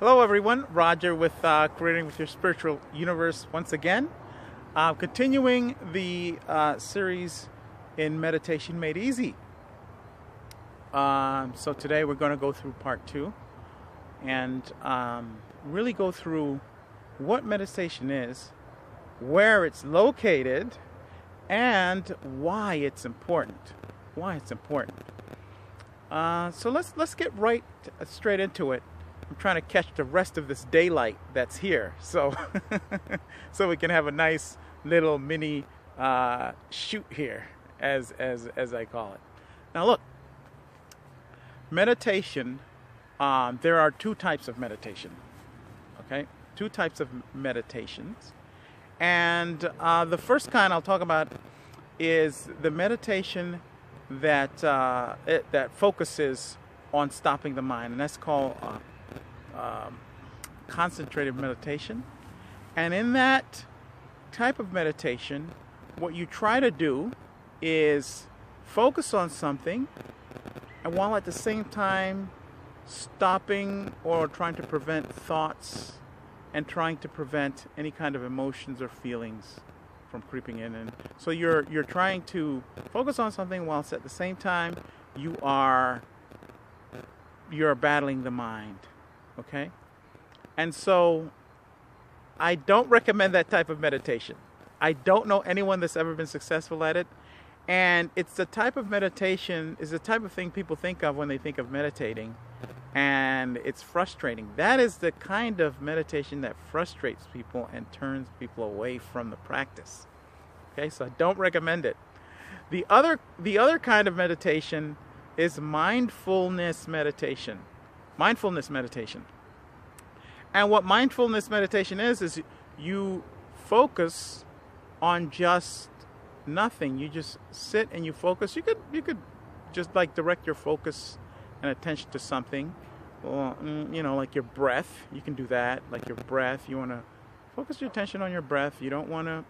Hello, everyone. Roger with Creating with Your Spiritual Universe once again. Continuing the series in Meditation Made Easy. So today we're going to go through part 2 and really go through what meditation is, where it's located, and why it's important. So let's get right straight into it. I'm trying to catch the rest of this daylight that's here, so so we can have a nice little mini shoot here, as I call it. Now look, meditation. There are two types of meditation. Okay, two types of meditations, and the first kind I'll talk about is the meditation that that focuses on stopping the mind, and that's called concentrated meditation. And in that type of meditation, what you try to do is focus on something, and while at the same time stopping or trying to prevent thoughts and trying to prevent any kind of emotions or feelings from creeping in. And so you're trying to focus on something whilst at the same time you're battling the mind. Okay? And so I don't recommend that type of meditation. I don't know anyone that's ever been successful at it. And it's the type of meditation, is the type of thing people think of when they think of meditating. And it's frustrating. That is the kind of meditation that frustrates people and turns people away from the practice. Okay, so I don't recommend it. The other kind of meditation is mindfulness meditation. Mindfulness meditation. And what mindfulness meditation is you focus on just nothing. You just sit and you focus. You could just like direct your focus and attention to something. Well, like your breath. You can do that. Like your breath. You want to focus your attention on your breath. You don't want to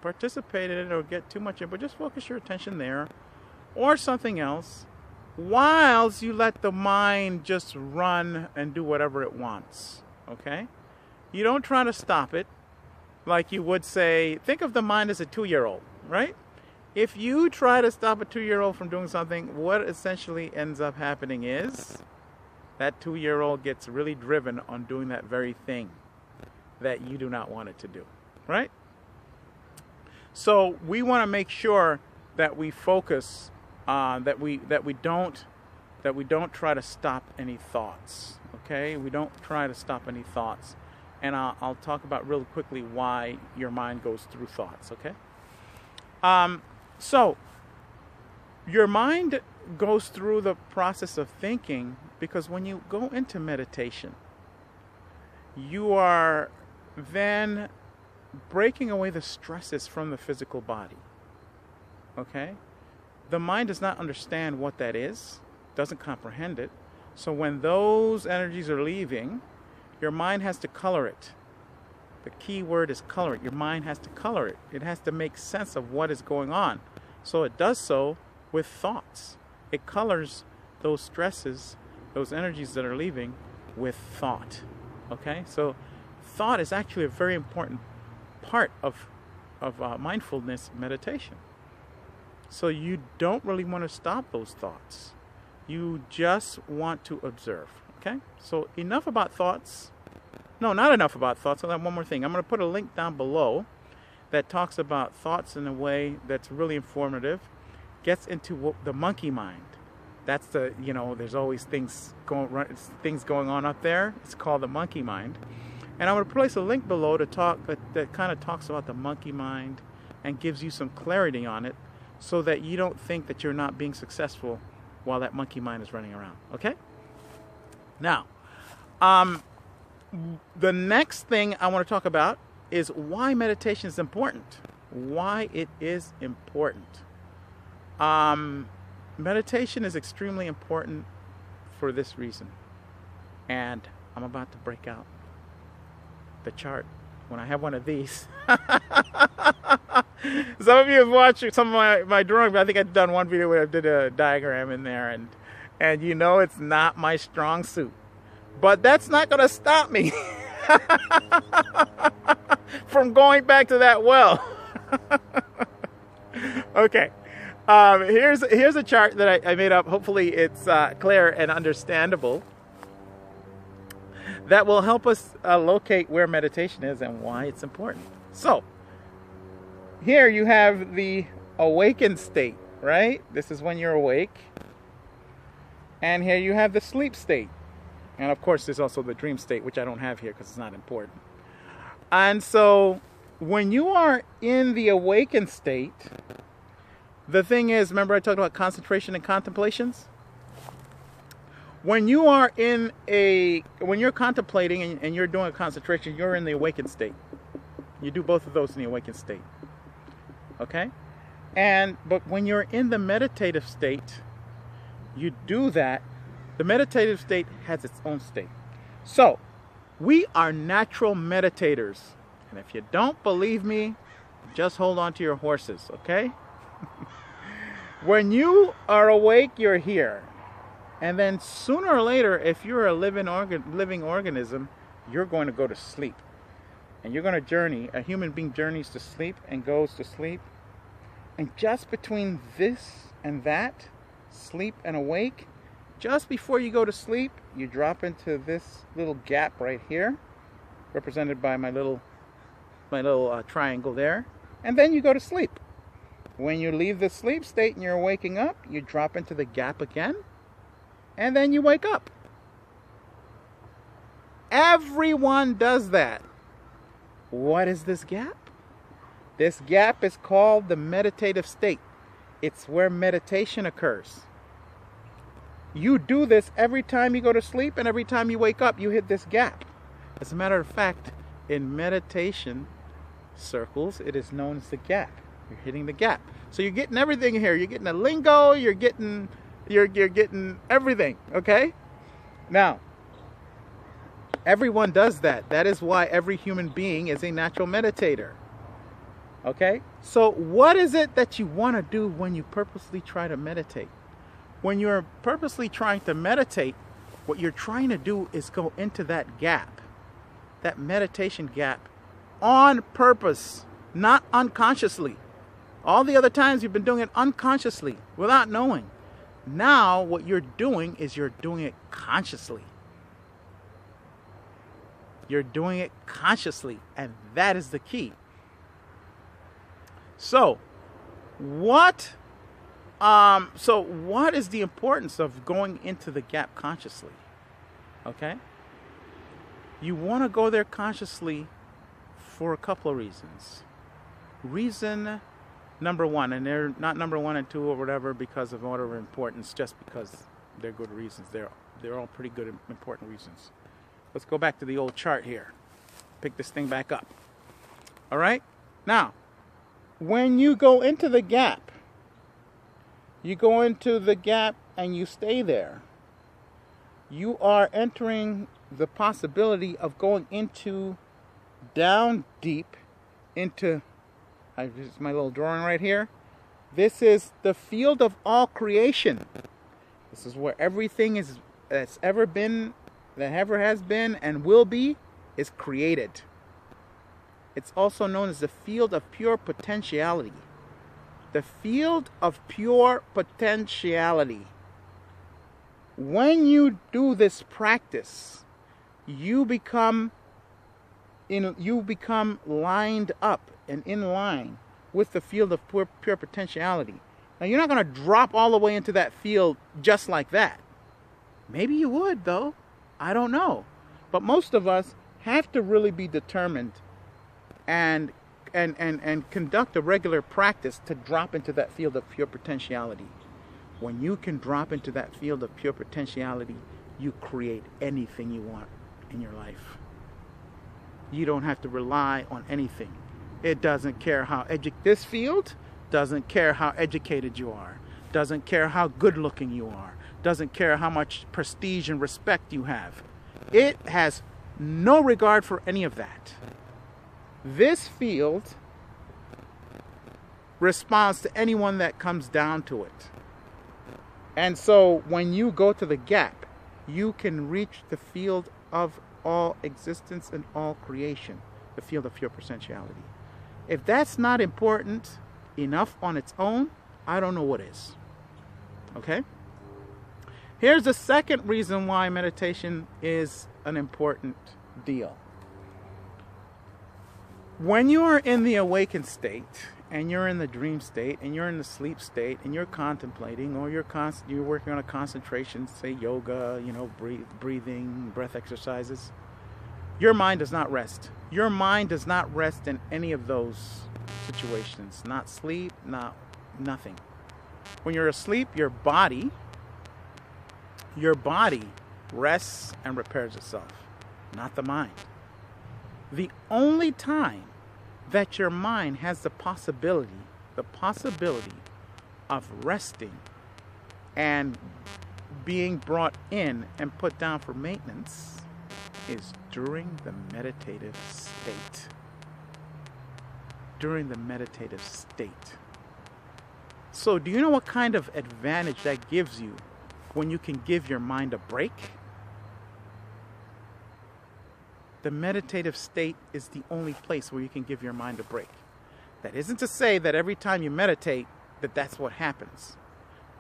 participate in it or get too much in, but just focus your attention there or something else, whilst you let the mind just run and do whatever it wants. Okay? You don't try to stop it like you would say, think of the mind as a 2-year-old, right? If you try to stop a 2-year-old from doing something, what essentially ends up happening is that 2-year-old gets really driven on doing that very thing that you do not want it to do, right? So we want to make sure that we focus, that we don't try to stop any thoughts. Okay, we don't try to stop any thoughts, and I'll talk about really quickly why your mind goes through thoughts. Okay, so your mind goes through the process of thinking because when you go into meditation, you are then breaking away the stresses from the physical body. Okay? The mind does not understand what that is, doesn't comprehend it. So when those energies are leaving, your mind has to color it. The key word is color it. Your mind has to color it. It has to make sense of what is going on. So it does so with thoughts. It colors those stresses, those energies that are leaving, with thought. Okay? So thought is actually a very important part of mindfulness meditation. So you don't really want to stop those thoughts. You just want to observe. Okay? So enough about thoughts. No, not enough about thoughts. I'll have one more thing. I'm going to put a link down below that talks about thoughts in a way that's really informative. Gets into the monkey mind. That's there's always things going on up there. It's called the monkey mind. And I'm going to place a link below to that kind of talks about the monkey mind and gives you some clarity on it so that you don't think that you're not being successful while that monkey mind is running around. Okay? Now, the next thing I want to talk about is why meditation is important. Why it is important. Meditation is extremely important for this reason. And I'm about to break out the chart when I have one of these. Some of you have watched some of my drawing, but I think I've done one video where I did a diagram in there, and it's not my strong suit. But that's not going to stop me from going back to that well. Okay. Here's a chart that I made up. Hopefully it's clear and understandable. That will help us locate where meditation is and why it's important. So, here you have the awakened state, right? This is when you're awake. And here you have the sleep state. And of course, there's also the dream state, which I don't have here because it's not important. And so, when you are in the awakened state, the thing is, remember I talked about concentration and contemplations? When you are when you're contemplating and you're doing a concentration, you're in the awakened state. You do both of those in the awakened state. Okay? But when you're in the meditative state, you do that. The meditative state has its own state. So, we are natural meditators. And if you don't believe me, just hold on to your horses, okay? When you are awake, you're here. And then sooner or later, if you're a living organism, you're going to go to sleep. And you're going to journey. A human being journeys to sleep and goes to sleep. And just between this and that, sleep and awake, just before you go to sleep, you drop into this little gap right here, represented by my little triangle there. And then you go to sleep. When you leave the sleep state and you're waking up, you drop into the gap again. And then you wake up. Everyone does that. What is this gap? This gap is called the meditative state. It's where meditation occurs. You do this every time you go to sleep and every time you wake up, you hit this gap. As a matter of fact, in meditation circles, it is known as the gap. You're hitting the gap. So you're getting everything here. You're getting the lingo, you're getting everything, okay? Now, everyone does that. That is why every human being is a natural meditator. Okay? So what is it that you want to do when you purposely try to meditate? When you're purposely trying to meditate, what you're trying to do is go into that gap, that meditation gap, on purpose, not unconsciously. All the other times you've been doing it unconsciously, without knowing. Now what you're doing is you're doing it consciously. You're doing it consciously, and that is the key. So, what is the importance of going into the gap consciously? Okay? You want to go there consciously for a couple of reasons. Reason number one, and they're not number one and two or whatever because of order of importance, just because they're good reasons. They're all pretty good and important reasons. Let's go back to the old chart here. Pick this thing back up. All right? Now, when you go into the gap, and you stay there. You are entering the possibility of going down deep into, this is my little drawing right here. This is the field of all creation. This is where everything that's ever been, that ever has been and will be, is created. It's also known as the field of pure potentiality. The field of pure potentiality. When you do this practice, you become lined up and in line with the field of pure potentiality. Now, you're not going to drop all the way into that field just like that. Maybe you would, though. I don't know. But most of us have to really be determined and conduct a regular practice to drop into that field of pure potentiality. When you can drop into that field of pure potentiality, you create anything you want in your life. You don't have to rely on anything. It doesn't care how this field doesn't care how educated you are, doesn't care how good looking you are, doesn't care how much prestige and respect you have. It has no regard for any of that. This field responds to anyone that comes down to it. And so when you go to the gap you can reach the field of all existence and all creation, the field of pure potentiality. If that's not important enough on its own, I don't know what is. Okay? Here's the second reason why meditation is an important deal. When you are in the awakened state, and you're in the dream state, and you're in the sleep state, and you're contemplating, or you're working on a concentration, say yoga, breathing, breath exercises, your mind does not rest. Your mind does not rest in any of those situations. Not sleep, nothing. When you're asleep, your body rests and repairs itself, not the mind. The only time that your mind has the possibility of resting and being brought in and put down for maintenance is during the meditative state. During the meditative state. So do you know what kind of advantage that gives you when you can give your mind a break? The meditative state is the only place where you can give your mind a break. That isn't to say that every time you meditate that's what happens.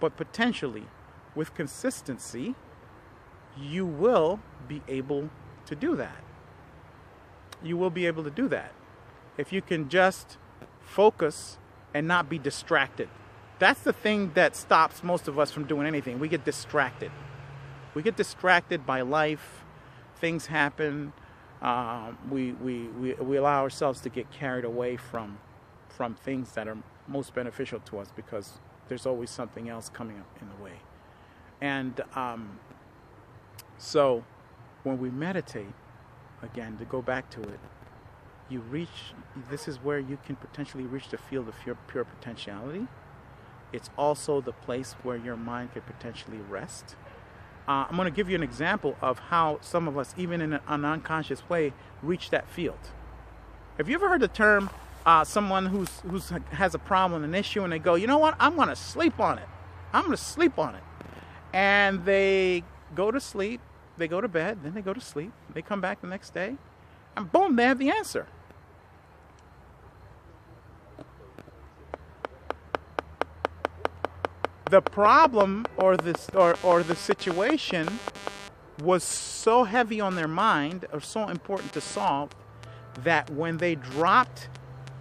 But potentially, with consistency, you will be able to do that. You will be able to do that. If you can just focus and not be distracted. That's the thing that stops most of us from doing anything. We get distracted. We get distracted by life. Things happen. We allow ourselves to get carried away from things that are most beneficial to us because there's always something else coming up in the way. And so when we meditate, again, to go back to it, this is where you can potentially reach the field of pure potentiality. It's also the place where your mind could potentially rest. I'm going to give you an example of how some of us, even in an unconscious way, reach that field. Have you ever heard the term, someone who has a problem, an issue, and they go, you know what, I'm going to sleep on it. I'm going to sleep on it. And they go to sleep, they go to bed, then they go to sleep, they come back the next day, and boom, they have the answer. The problem or the situation was so heavy on their mind or so important to solve that when they dropped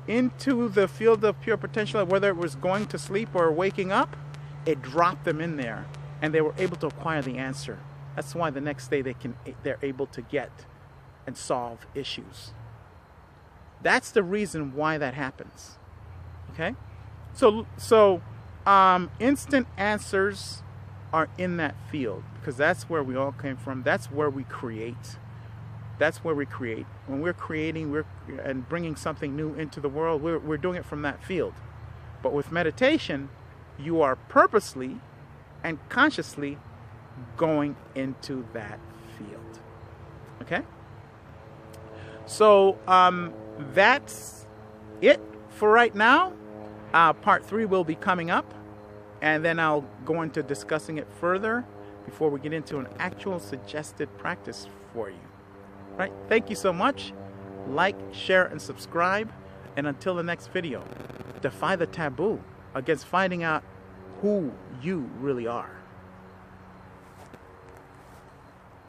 into the field of pure potential, whether it was going to sleep or waking up, it dropped them in there and they were able to acquire the answer. That's why the next day they're able to get and solve issues. That's the reason why that happens. Okay? So instant answers are in that field because that's where we all came from. That's where we create. That's where we create. When we're creating and bringing something new into the world, we're doing it from that field. But with meditation, you are purposely and consciously going into that field. Okay? So that's it for right now. Part 3 will be coming up, and then I'll go into discussing it further before we get into an actual suggested practice for you. All right? Thank you so much. Like, share, and subscribe. And until the next video, defy the taboo against finding out who you really are.